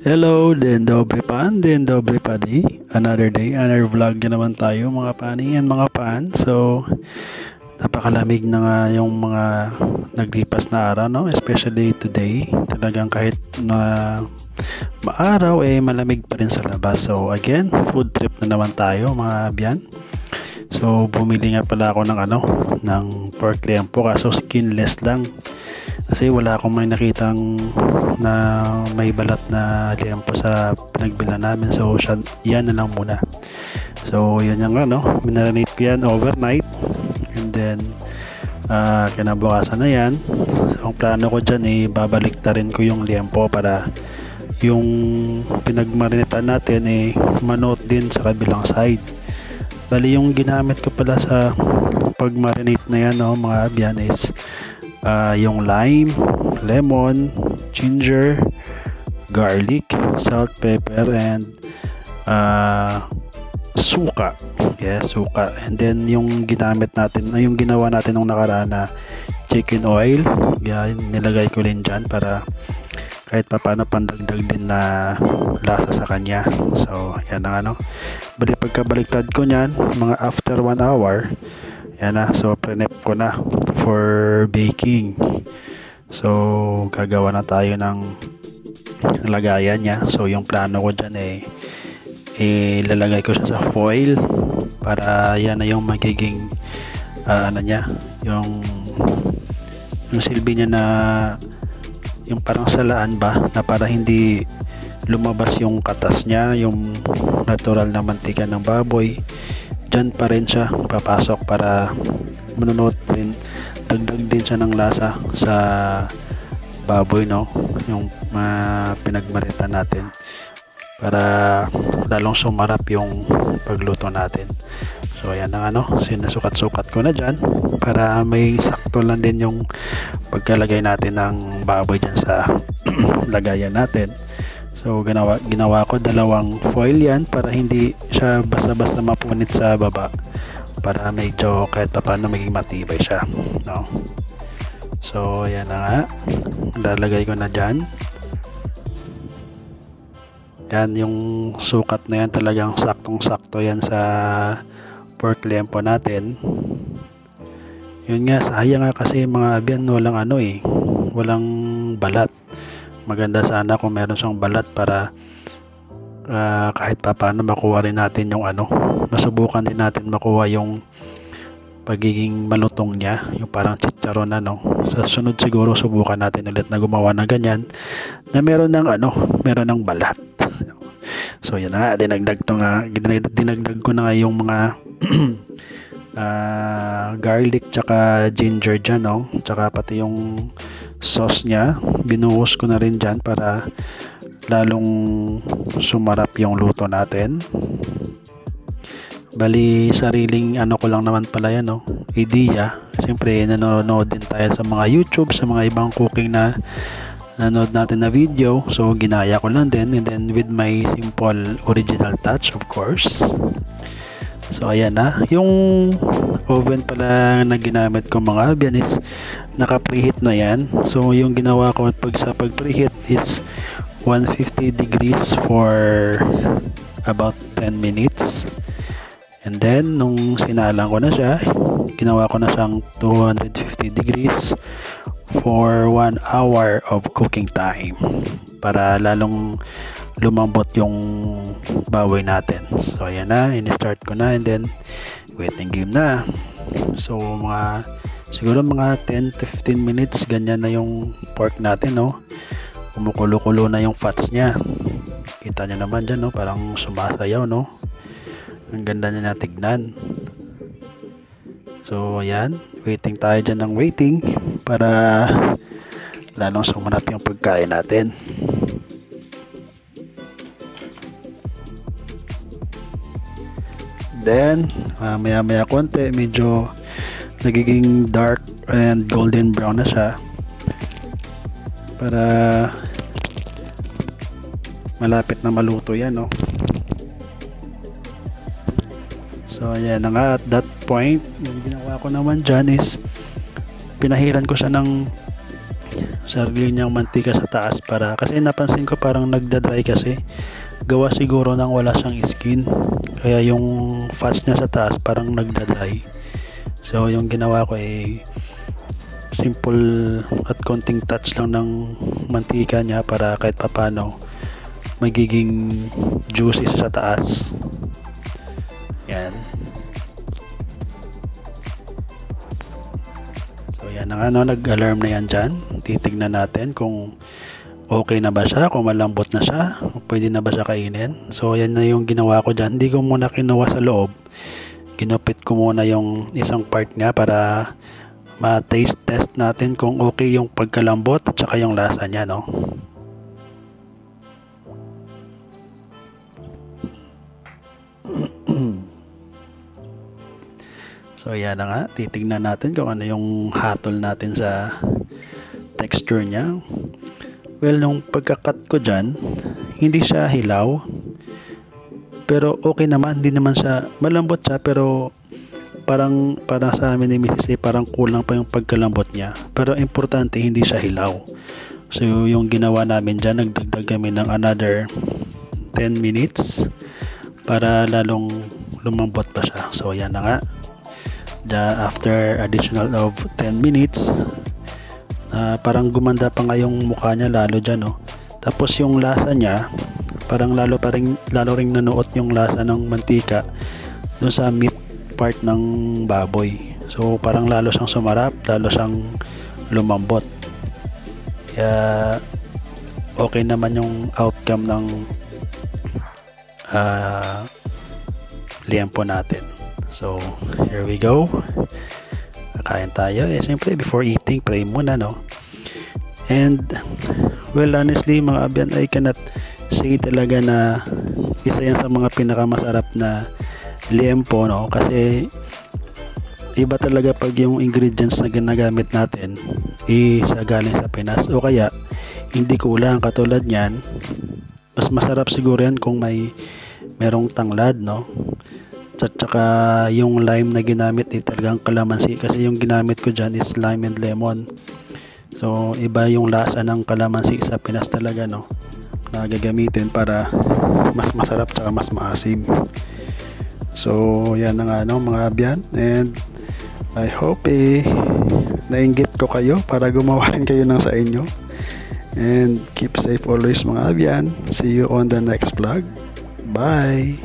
Hello, din dobre pan, din dobre padi. Another day, another vlog na naman tayo mga pani and mga pan. So, napakalamig na nga yung mga naglipas na araw, no? Especially today. Talagang kahit na maaraw, malamig pa rin sa labas. So, again, food trip na naman tayo mga biyan. So, bumili nga pala ako ng pork liempo kaso skinless lang. Kasi wala akong may nakitang na may balat na liempo sa pinagbilan namin. So, yan na lang muna. So, yun yung minarinate ko yan overnight. And then, kinabukasan na yan. So, ang plano ko dyan, babalik ta rin ko yung liempo para yung pinagmarinitan natin manot din sa kabilang side. Bali, yung ginamit ko pala sa pagmarinate na yan, mga abyan is yung lime, lemon, ginger, garlic, salt, pepper, and suka. Yes, suka. And then yung ginamit natin, yung ginawa natin nung nakaraan na chicken oil, yan, nilagay ko rin dyan para kahit paano pandagdag din na lasa sa kanya. So, yan ang Bali, pagkabaliktad ko nyan, mga after 1 hour, yan na. So, pre-nep ko na for baking. So, gagawa na tayo ng lagayan niya. So, yung plano ko dyan ilalagay ko siya sa foil para yan na yung magiging niya, yung silbi niya na yung parang salaan ba na para hindi lumabas yung katas niya, yung natural na mantika ng baboy. Diyan pa rin siya papasok para manunod rin, dagdag din siya ng lasa sa baboy, no, yung pinagmarita natin para lalong sumarap yung pagluto natin. So ayan ang sinusukat-sukat ko na dyan para may sakto lang din yung pagkalagay natin ng baboy dyan sa lagayan natin. So ginawa ko dalawang foil yan para hindi siya basta-basta mapunit sa baba, para medyo kahit pa paano maging matibay siya, no? So ayan na nga, lalagay ko na dyan. Yan yung sukat na yan, talagang saktong-sakto yan sa pork liempo natin. Yun nga, sayang nga kasi mga abyan, walang balat. Maganda sana kung meron siyang balat para kahit pa paano makuha rin natin yung masubukan din natin makuha yung pagiging malutong niya, yung parang chicharon na, no. Sa sunod siguro subukan natin ulit na gumawa ng ganyan na meron ng balat. So yan na, dinagdag ko na nga yung mga garlic tsaka ginger dyan, no? Tsaka pati yung sauce nya binuhos ko na rin dyan para lalong sumarap yung luto natin. Bali, sariling ko lang naman pala yan, no, idea. Siyempre nanonood din tayo sa mga YouTube, sa mga ibang cooking na nanood natin na video. So ginaya ko lang din, and then with my simple original touch, of course. So ayan na, yung oven pala na ginamit ko mga abyan is naka-preheat na yan. So yung ginawa ko sa pag-preheat is 150 degrees for about 10 minutes. And then nung sinalang ko na siya, ginawa ko na siyang 250 degrees for 1 hour of cooking time para lalong lumambot yung baboy natin. So ayan na, in-start ko na, and then waiting game na. So siguro mga 10 to 15 minutes ganyan na yung pork natin, no. Kumukulo-kulo na yung fats niya. Kita nyo naman dyan, no, parang sumasayaw, no. Ang ganda niya na tignan. So ayan, waiting tayo dyan ng waiting para lalong sumarap yung pagkain natin. Then maya konti medyo nagiging dark and golden brown na siya para malapit na maluto yan, no. So ayan na nga, at that point yung ginawa ko naman dyan is pinahiran ko siya ng sarili niyang mantika sa taas para kasi napansin ko parang nagda-dry kasi gawa siguro nang wala siyang skin kaya yung fats niya sa taas parang nagda-dry. So yung ginawa ko ay simple at konting touch lang ng mantika niya para kahit papano magiging juicy sa taas. Yan. So yan ang nag-alarm na yan dyan. Titignan natin kung okay na ba siya, kung malambot na siya, kung pwede na ba siya kainin. So yan na yung ginawa ko dyan. Hindi ko muna kinuha sa loob. Ginupit ko muna yung isang part niya para ma-taste test natin kung okay yung pagkalambot at saka yung lasa niya, no? So yan na nga, titignan natin kung ano yung hatol natin sa texture niya. Well, nung pagkakat ko dyan, hindi siya hilaw. Pero okay naman, hindi naman siya, malambot siya pero parang sa amin ni Mrs. parang kulang pa yung pagkalambot niya. Pero importante, hindi siya hilaw. So yung ginawa namin dyan, nagdagdag kami ng another 10 minutes para lalong lumambot pa siya. So yan na nga. After additional of 10 minutes, parang gumanda pa nga yung mukha niya lalo dyan, no? Tapos yung lasa niya, parang lalo ring nanuot yung lasa ng mantika dun sa meat part ng baboy. So parang lalo siyang sumarap, lalo siyang lumambot. Kaya okay naman yung outcome ng liempo natin. So here we go. Kakain tayo. Siyempre before eating, pray muna, no? And well, honestly mga abyan, I cannot say talaga na isa yan sa mga pinakamasarap na liempo, no? Kasi iba talaga pag yung ingredients na ginagamit natin isa galing sa Pinas o kaya hindi kulang. Katulad niyan, mas masarap siguro yan kung merong tanglad, no? At saka yung lime na ginamit talagang kalamansi, kasi yung ginamit ko dyan is lime and lemon. So iba yung lasa ng kalamansi sa Pinas talaga, no, na gagamitin para mas masarap at mas maasim. So yan na nga, no, mga abyan, and I hope nainggit ko kayo para gumawa rin kayo ng sa inyo. And keep safe always mga abyan. See you on the next vlog. Bye!